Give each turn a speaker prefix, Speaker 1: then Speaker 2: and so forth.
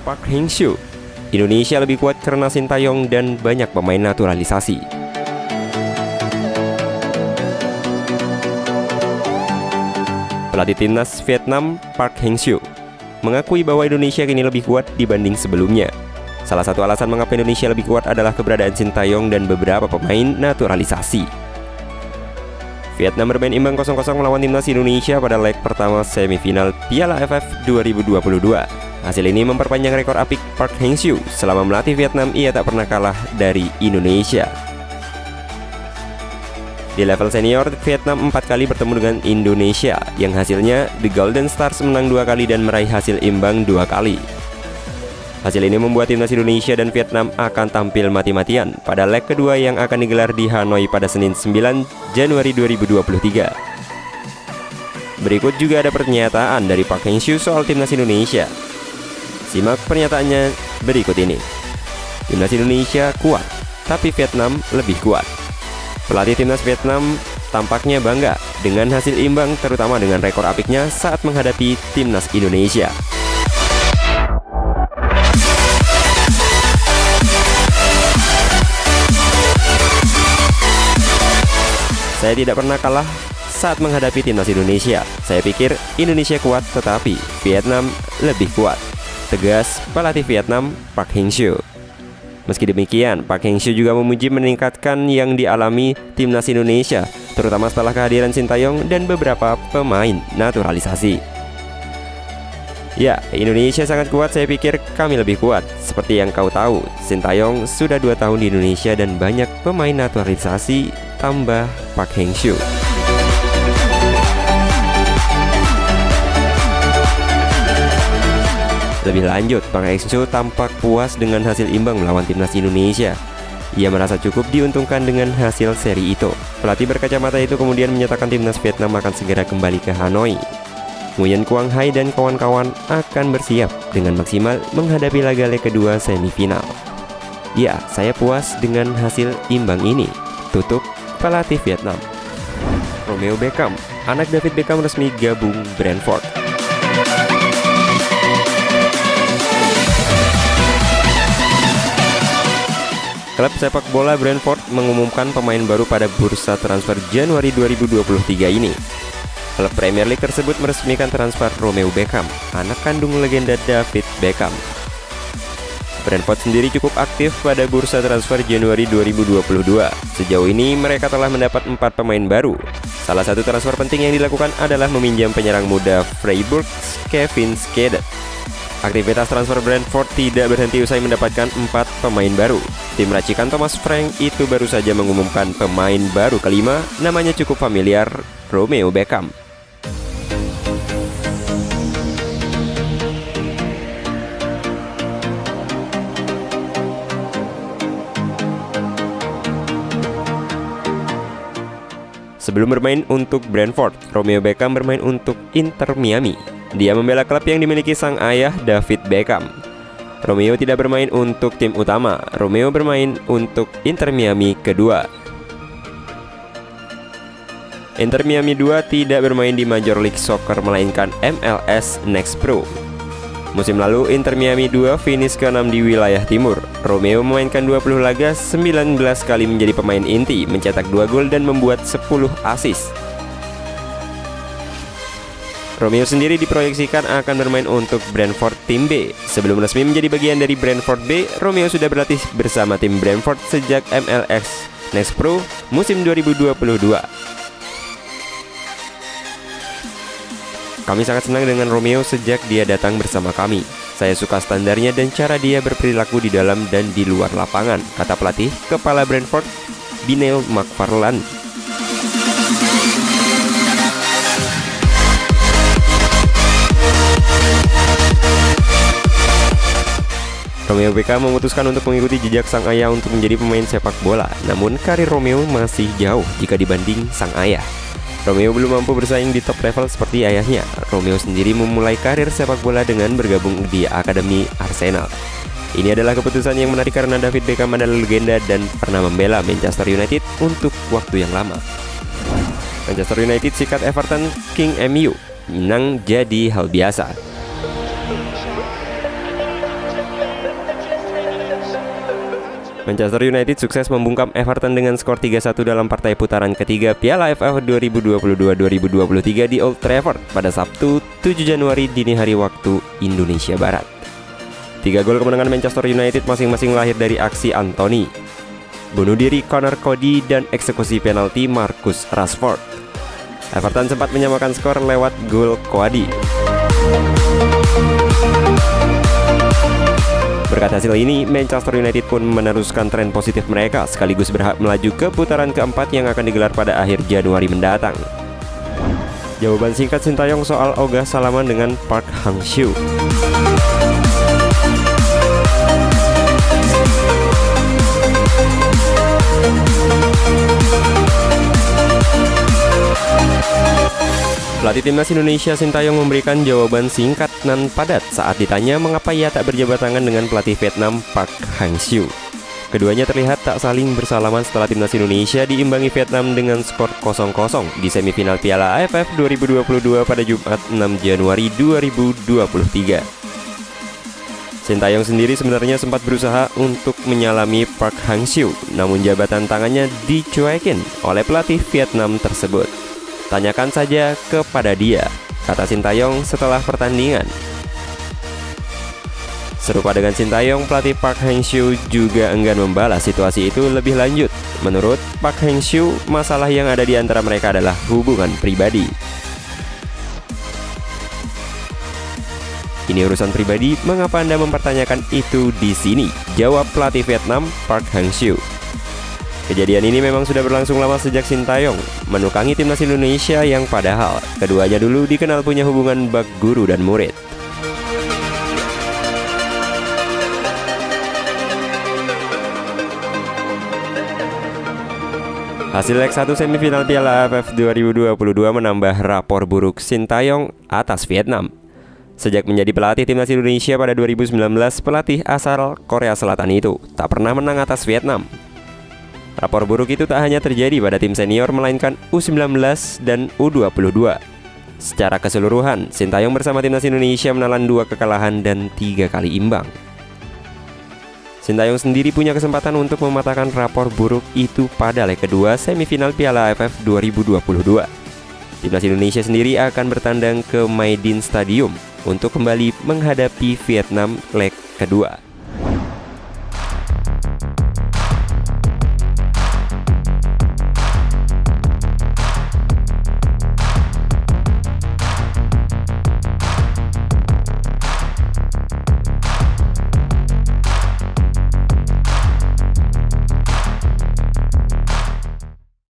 Speaker 1: Park Hang-seo. Indonesia lebih kuat karena Sintayong dan banyak pemain naturalisasi. Pelatih timnas Vietnam, Park Hang-seo, mengakui bahwa Indonesia kini lebih kuat dibanding sebelumnya. Salah satu alasan mengapa Indonesia lebih kuat adalah keberadaan Sintayong dan beberapa pemain naturalisasi. Vietnam bermain imbang 0-0 melawan timnas Indonesia pada leg pertama semifinal Piala AFF 2022. Hasil ini memperpanjang rekor apik Park Hang-seo. Selama melatih Vietnam, ia tak pernah kalah dari Indonesia. Di level senior, Vietnam 4 kali bertemu dengan Indonesia, yang hasilnya The Golden Stars menang 2 kali dan meraih hasil imbang 2 kali. Hasil ini membuat timnas Indonesia dan Vietnam akan tampil mati-matian pada leg kedua yang akan digelar di Hanoi pada Senin 9 Januari 2023. Berikut juga ada pernyataan dari Park Hang-seo soal timnas Indonesia. Simak pernyataannya berikut ini. Timnas Indonesia kuat, tapi Vietnam lebih kuat. Pelatih timnas Vietnam tampaknya bangga dengan hasil imbang, terutama dengan rekor apiknya saat menghadapi timnas Indonesia. Saya tidak pernah kalah saat menghadapi timnas Indonesia. Saya pikir Indonesia kuat, tetapi Vietnam lebih kuat, tegas pelatih Vietnam, Park Hang-seo. Meski demikian, Park Hang-seo juga memuji meningkatkan yang dialami timnas Indonesia, terutama setelah kehadiran Sintayong dan beberapa pemain naturalisasi. Ya, Indonesia sangat kuat, saya pikir kami lebih kuat. Seperti yang kau tahu, Sintayong sudah 2 tahun di Indonesia dan banyak pemain naturalisasi, tambah Park Hang-seo. Lebih lanjut, Park Hang-seo tampak puas dengan hasil imbang melawan timnas Indonesia. Ia merasa cukup diuntungkan dengan hasil seri itu. Pelatih berkacamata itu kemudian menyatakan timnas Vietnam akan segera kembali ke Hanoi. Nguyen Quang Hai dan kawan-kawan akan bersiap dengan maksimal menghadapi laga leg kedua semifinal. Ya, saya puas dengan hasil imbang ini, tutup pelatih Vietnam. Romeo Beckham, anak David Beckham, resmi gabung Brentford. Klub sepak bola Brentford mengumumkan pemain baru pada bursa transfer Januari 2023 ini. Klub Premier League tersebut meresmikan transfer Romeo Beckham, anak kandung legenda David Beckham. Brentford sendiri cukup aktif pada bursa transfer Januari 2022. Sejauh ini mereka telah mendapat 4 pemain baru. Salah satu transfer penting yang dilakukan adalah meminjam penyerang muda Freiburg, Kevin Skedet. Aktivitas transfer Brentford tidak berhenti usai mendapatkan 4 pemain baru. Tim racikan Thomas Frank itu baru saja mengumumkan pemain baru kelima, namanya cukup familiar, Romeo Beckham. Sebelum bermain untuk Brentford, Romeo Beckham bermain untuk Inter Miami. Dia membela klub yang dimiliki sang ayah, David Beckham. Romeo tidak bermain untuk tim utama. Romeo bermain untuk Inter Miami kedua. Inter Miami 2 tidak bermain di Major League Soccer melainkan MLS Next Pro. Musim lalu Inter Miami 2 finish ke-6 di wilayah timur. Romeo memainkan 20 laga, 19 kali menjadi pemain inti, mencetak 2 gol dan membuat 10 assist. Romeo sendiri diproyeksikan akan bermain untuk Brentford tim B. Sebelum resmi menjadi bagian dari Brentford B, Romeo sudah berlatih bersama tim Brentford sejak MLS Next Pro musim 2022. Kami sangat senang dengan Romeo sejak dia datang bersama kami. Saya suka standarnya dan cara dia berperilaku di dalam dan di luar lapangan, kata pelatih kepala Brentford, Bineil McFarland. Romeo Beckham memutuskan untuk mengikuti jejak sang ayah untuk menjadi pemain sepak bola. Namun karir Romeo masih jauh jika dibanding sang ayah. Romeo belum mampu bersaing di top level seperti ayahnya. Romeo sendiri memulai karir sepak bola dengan bergabung di Akademi Arsenal. Ini adalah keputusan yang menarik karena David Beckham adalah legenda dan pernah membela Manchester United untuk waktu yang lama. Manchester United sikat Everton, King MU. Menang jadi hal biasa. Manchester United sukses membungkam Everton dengan skor 3-1 dalam partai putaran ketiga Piala AFF 2022-2023 di Old Trafford pada Sabtu 7 Januari dini hari waktu Indonesia Barat. 3 gol kemenangan Manchester United masing-masing lahir dari aksi Anthony, bunuh diri Connor Cody, dan eksekusi penalti Marcus Rashford. Everton sempat menyamakan skor lewat gol Cody. Berkat hasil ini, Manchester United pun meneruskan tren positif mereka sekaligus berhak melaju ke putaran keempat yang akan digelar pada akhir Januari mendatang. Jawaban singkat Sintayong soal ogah salaman dengan Park Hang-seo. Pelatih timnas Indonesia Sintayong memberikan jawaban singkat dan padat saat ditanya mengapa ia tak berjabat tangan dengan pelatih Vietnam Park Hang-seo. Keduanya terlihat tak saling bersalaman setelah timnas Indonesia diimbangi Vietnam dengan skor 0-0 di semifinal Piala AFF 2022 pada Jumat 6 Januari 2023. Sintayong sendiri sebenarnya sempat berusaha untuk menyalami Park Hang-seo, namun jabatan tangannya dicuekin oleh pelatih Vietnam tersebut. Tanyakan saja kepada dia, kata Sintayong setelah pertandingan. Serupa dengan Sintayong, pelatih Park Hang-seo juga enggan membalas situasi itu lebih lanjut. Menurut Park Hang-seo, masalah yang ada di antara mereka adalah hubungan pribadi. Ini urusan pribadi, mengapa Anda mempertanyakan itu di sini? Jawab pelatih Vietnam Park Hang-seo. Kejadian ini memang sudah berlangsung lama sejak Sintayong menukangi timnas Indonesia yang padahal keduanya dulu dikenal punya hubungan bak guru dan murid. Hasil leg 1 semifinal Piala AFF 2022 menambah rapor buruk Sintayong atas Vietnam. Sejak menjadi pelatih timnas Indonesia pada 2019, pelatih asal Korea Selatan itu tak pernah menang atas Vietnam. Rapor buruk itu tak hanya terjadi pada tim senior melainkan U19 dan U22. Secara keseluruhan, Sintayong bersama timnas Indonesia menelan 2 kekalahan dan 3 kali imbang. Sintayong sendiri punya kesempatan untuk mematahkan rapor buruk itu pada leg kedua semifinal Piala AFF 2022. Timnas Indonesia sendiri akan bertandang ke Maidin Stadium untuk kembali menghadapi Vietnam leg kedua.